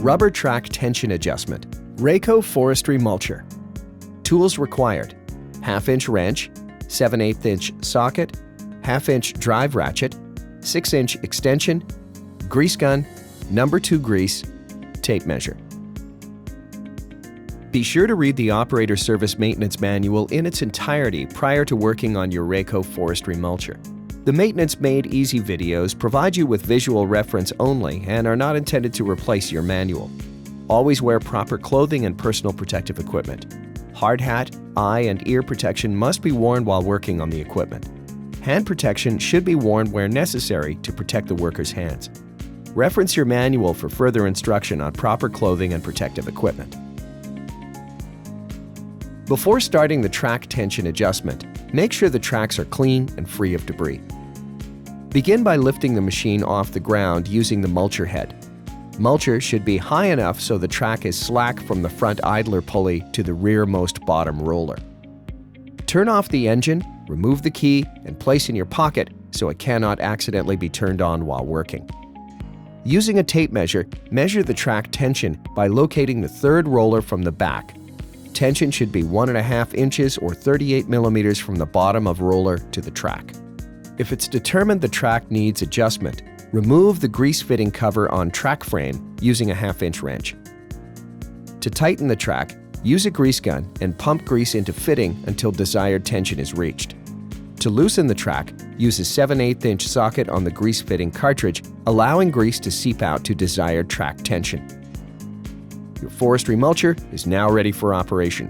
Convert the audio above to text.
Rubber track tension adjustment. Rayco Forestry Mulcher. Tools required: 1/2-inch wrench, 7/8" socket, 1/2-inch drive ratchet, 6-inch extension, grease gun, number 2 grease, tape measure. Be sure to read the Operator Service Maintenance Manual in its entirety prior to working on your Rayco Forestry Mulcher. The Maintenance Made Easy videos provide you with visual reference only and are not intended to replace your manual. Always wear proper clothing and personal protective equipment. Hard hat, eye, and ear protection must be worn while working on the equipment. Hand protection should be worn where necessary to protect the worker's hands. Reference your manual for further instruction on proper clothing and protective equipment. Before starting the track tension adjustment, make sure the tracks are clean and free of debris. Begin by lifting the machine off the ground using the mulcher head. Mulcher should be high enough so the track is slack from the front idler pulley to the rearmost bottom roller. Turn off the engine, remove the key, and place in your pocket so it cannot accidentally be turned on while working. Using a tape measure, measure the track tension by locating the third roller from the back. Tension should be 1.5 inches or 38 millimeters from the bottom of roller to the track. If it's determined the track needs adjustment, remove the grease fitting cover on track frame using a 1/2-inch wrench. To tighten the track, use a grease gun and pump grease into fitting until desired tension is reached. To loosen the track, use a 7/8" socket on the grease fitting cartridge, allowing grease to seep out to desired track tension. Your forestry mulcher is now ready for operation.